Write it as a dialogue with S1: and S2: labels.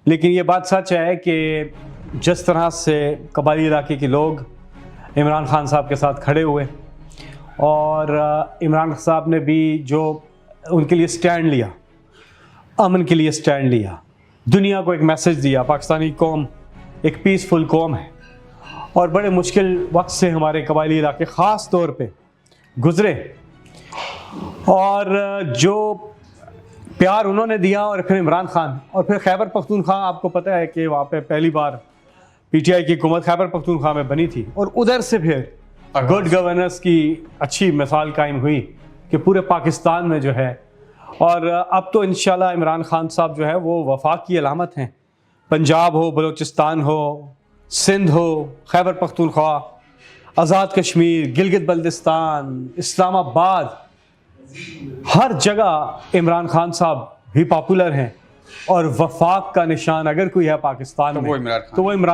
S1: लेकिन ये बात सच है कि जिस तरह से कबायली इलाके के लोग इमरान खान साहब के साथ खड़े हुए और इमरान साहब ने भी जो उनके लिए स्टैंड लिया, अमन के लिए स्टैंड लिया, दुनिया को एक मैसेज दिया, पाकिस्तानी कौम एक पीसफुल कौम है और बड़े मुश्किल वक्त से हमारे कबायली इलाके ख़ास तौर पे गुज़रे और जो प्यार उन्होंने दिया और फिर इमरान खान और फिर खैबर पख्तूनख्वा, आपको पता है कि वहाँ पे पहली बार पीटीआई की हुकूमत खैबर पख्तूनख्वा में बनी थी और उधर से फिर गुड गवर्नेंस की अच्छी मिसाल कायम हुई कि पूरे पाकिस्तान में जो है। और अब तो इंशाल्लाह इमरान खान साहब जो है वो वफाक की अलामत हैं। पंजाब हो, बलूचिस्तान हो, सिंध हो, खैबर पख्तूनख्वा, आज़ाद कश्मीर, गिलगित बल्तिस्तान, इस्लामाबाद, हर जगह इमरान खान साहब भी पॉपुलर हैं और वफाक का निशान अगर कोई है पाकिस्तान में तो वो इमरान